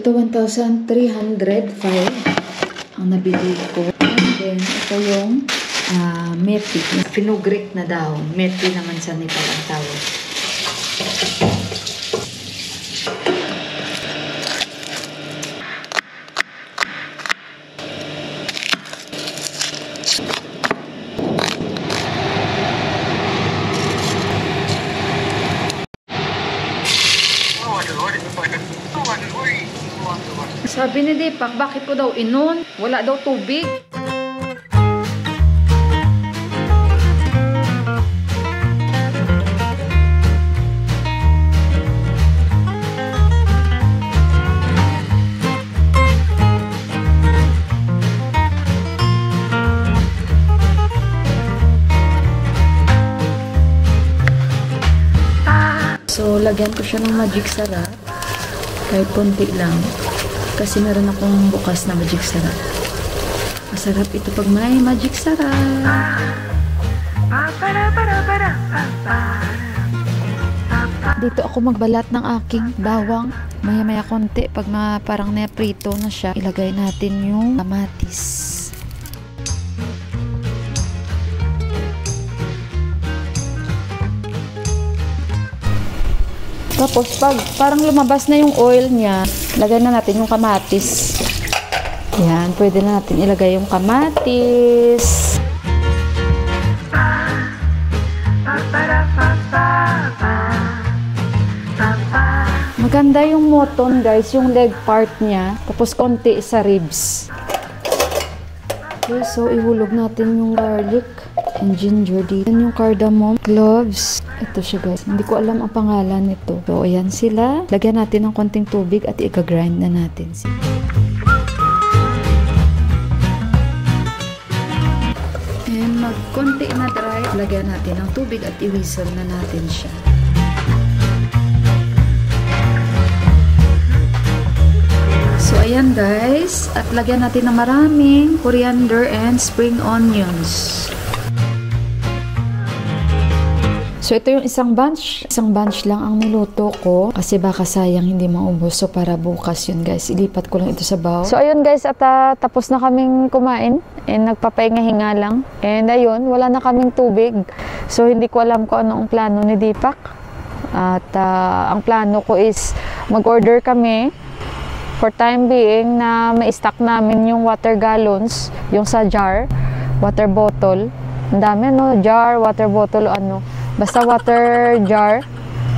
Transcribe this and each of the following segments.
ito 1,305 ang nabili ko. And then, ito yung meti. Fenugreek na dahon. Meti naman sa Nepal ang tawag. Sabi ni Deepak, bakit ko daw inon? Wala daw tubig. So, lagyan ko siya ng magic sarap. Kahit konti lang. Kasi meron akong bukas na magic sarap. Masarap ito pag may magic sarap. Dito ako magbalat ng aking bawang. Maya-maya konti. Pag parang naprito na siya, ilagay natin yung kamatis. Tapos, pag parang lumabas na yung oil niya, lagay na natin yung kamatis. Yan, pwede na natin ilagay yung kamatis. Maganda yung mutton, guys, yung leg part niya. Tapos, konti sa ribs. Okay, so, ihulog natin yung garlic and ginger dito. Yan yung cardamom, cloves. Ito siya, guys. Hindi ko alam ang pangalan nito. So, ayan sila. Lagyan natin ng konting tubig at i-grind na natin sila. And mag-konti na dry. Lagyan natin ng tubig at i-whistle na natin siya. So, ayan, guys. At lagyan natin ng maraming coriander and spring onions. So, ito yung isang bunch. Isang bunch lang ang niluto ko. Kasi baka sayang hindi maubos. So, para bukas yun, guys. Ilipat ko lang ito sa bowl. So, ayun, guys. At tapos na kaming kumain. And nagpapahinga-hinga lang. And ayun, wala na kaming tubig. So, hindi ko alam kung ano ang plano ni Deepak. At ang plano ko is mag-order kami for time being na ma-stock namin yung water gallons. Yung sa jar. Water bottle. Ang dami, no? Jar, water bottle, ano. Basta water jar.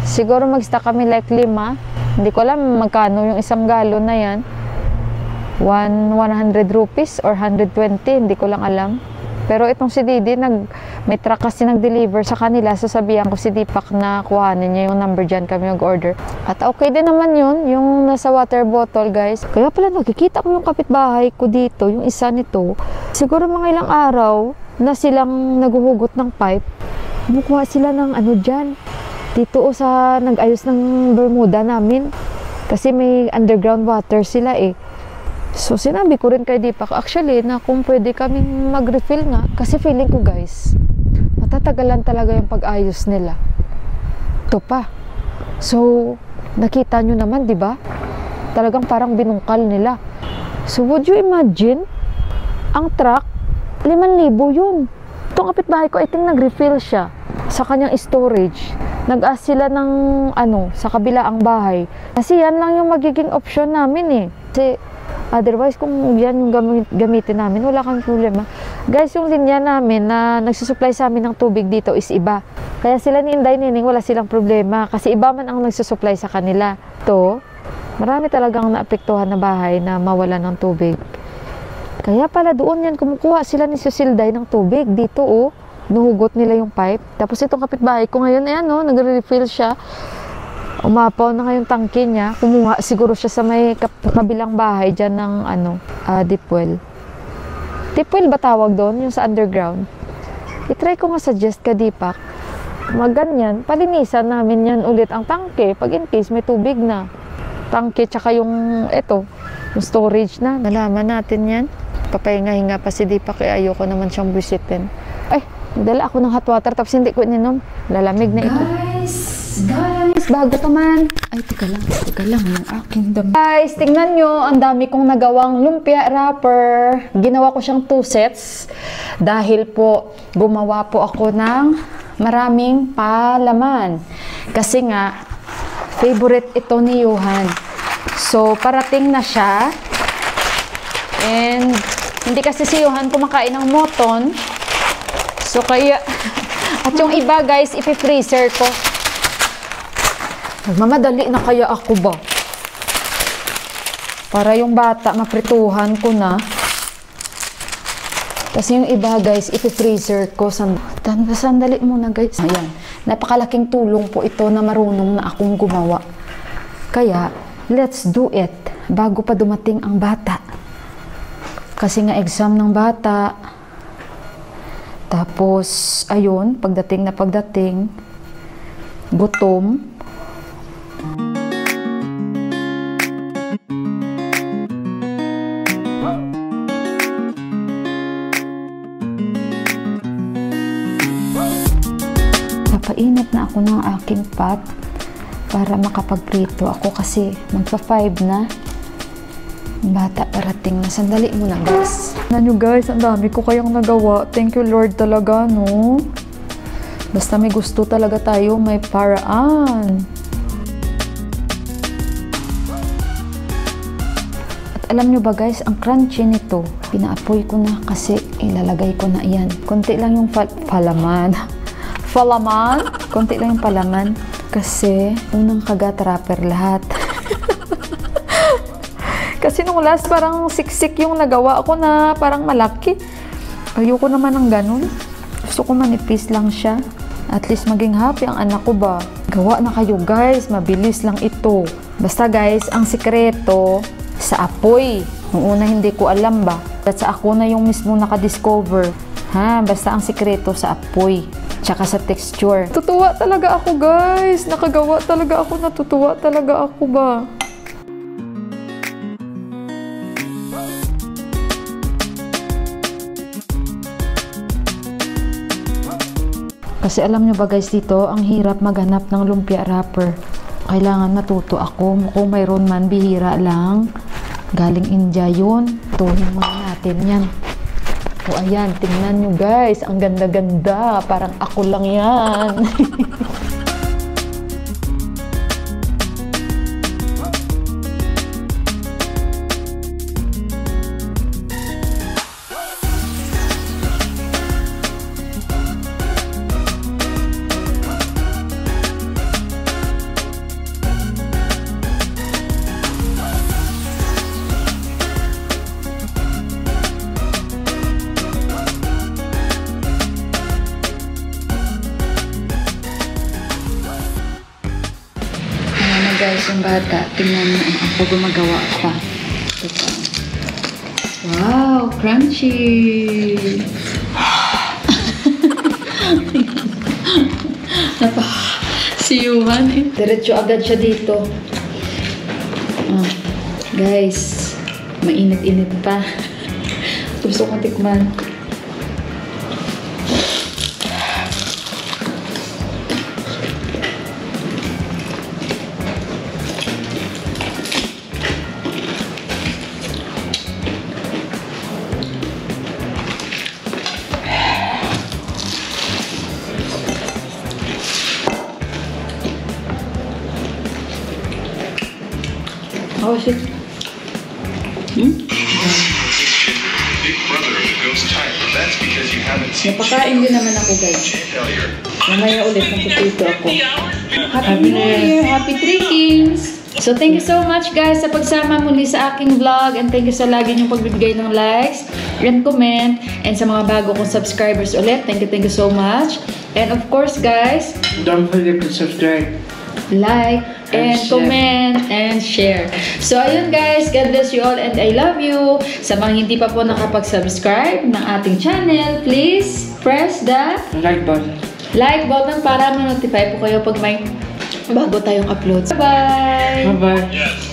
Siguro mag-stock kami like 5. Hindi ko alam magkano yung isang galon na yan. 100 rupees or 120. Hindi ko lang alam. Pero itong si Didi, may truck kasi nag-deliver sa kanila. Sasabihan ko si Deepak na kuhanin niya yung number dyan kami mag-order. At okay din naman yun, yung nasa water bottle, guys. Kaya pala nakikita ko yung kapitbahay ko dito, yung isa nito. Siguro mga ilang araw na silang naguhugot ng pipe. Kumukuha sila ng ano dyan. Dito sa nag-ayos ng Bermuda namin. Kasi may underground water sila eh. So sinabi ko rin kay Deepak, actually, na kung pwede kaming mag-refill nga. Kasi feeling ko, guys, matatagalan talaga yung pag-ayos nila. Ito pa. So, nakita nyo naman, di ba? Talagang parang binungkal nila. So, would you imagine? Ang truck, 5,000 yun. Itong kapitbahay ko, I think nag-refill siya sa kanyang storage. Nag-ask sila ng sa kabilaang bahay. Kasi yan lang yung magiging option namin eh. Kasi otherwise, kung yan yung gamitin namin, wala kang problema. Guys, yung linya namin na nagsusupply sa amin ng tubig dito is iba. Kaya sila ni Inday Nining, wala silang problema. Kasi iba man ang nagsusupply sa kanila. Ito, marami talagang naapektuhan na bahay na mawala ng tubig. Kaya pala doon yan, kumukuha sila ni Susilday ng tubig. Dito nuhugot nila yung pipe. Tapos itong kapitbahay ko ngayon, ayan nagre-refill siya. Umapaw na ngayong tangke niya. Kumuha siguro siya sa may kabilang bahay dyan ng deep well. Deep well ba tawag doon? Yung sa underground. I-try ko nga suggest ka, Deepak. Maganyan, palinisan namin yan ulit ang tangke. Pag in case may tubig na. Tangke, tsaka yung yung storage na. Nalaman natin yan. Papahinga-hinga pa si Deepak, kaya ayoko naman siyang bisitin. Ay, dala ako ng hot water tapos hindi ko ininom. Lalamig na ito. Guys, Guys, bago pa man. Ay, teka lang, yung aking dami. Guys, tingnan nyo, ang dami kong nagawang lumpia wrapper. Ginawa ko siyang 2 sets dahil po gumawa po ako ng maraming palaman. Kasi nga, favorite ito ni Johan. So, parating na siya. And, hindi kasi si Johan kumakain ng moton. So, kaya, at yung iba guys, ipi-freezer ko. Nagmamadali na kaya ako ba? Para yung bata, maprituhan ko na. Kasi yung iba guys, ipi-freezer ko. Sandali muna guys. Ayan. Napakalaking tulong po ito na marunong na akong gumawa. Kaya, let's do it. Bago pa dumating ang bata. Kasi nga exam ng bata. Tapos, ayun, pagdating, gutom. Papainit na ako ng aking pot para makapagprito ako kasi magpa-5 na. Bata parating na. Sandali muna guys. Ano guys, ang dami ko kayang nagawa. Thank you Lord talaga, no? Basta may gusto talaga tayo, may paraan. At alam nyo ba guys, ang crunchy nito, pinaapoy ko na kasi ilalagay ko na yan. Konti lang yung palaman. Konti lang yung palaman. Kasi unang kagat wrapper lahat. Kasi nung last parang siksik yung nagawa ko na parang malaki. Ayoko naman ng ganun. Gusto ko manipis lang siya. At least maging happy ang anak ko ba. Gawa na kayo guys. Mabilis lang ito. Basta guys, ang sikreto sa apoy. Noong una hindi ko alam ba. At sa ako na yung mismo nakadiscover. Ha, basta ang sikreto sa apoy. Tsaka sa texture. Tutuwa talaga ako guys. Nakagawa talaga ako. Natutuwa talaga ako ba. Kasi alam nyo ba guys dito, ang hirap maghanap ng lumpia wrapper. Kailangan natuto ako. Kung mayroon man, bihira lang. Galing India yun. Tuhin muna natin yan. O ayan, tingnan nyo guys. Ang ganda-ganda. Parang ako lang yan. Guys, yung bata, tingnan mo ako gumagawa pa. Ito. Wow, crunchy! Siyuhan eh. Diretso agad siya dito. Guys, mainit-init pa. Gusto kong tikman. Oh shit. Napakain din naman ako guys. Mamaya ulit magpipito ako. Happy New Year! Happy Trickings! So thank you so much guys sa pagsama muli sa aking vlog and thank you sa lagi niyong pagbibigay ng likes and comment and sa mga bago kong subscribers ulit. Thank you so much. And of course guys, don't forget to subscribe, like, and comment and share. So ayun guys, God bless you all and I love you. Sa mga hindi pa po nakapag-subscribe ng ating channel, please press the like button. Like button para ma-notify po kayo pag may bago tayong uploads. Bye-bye! Bye-bye!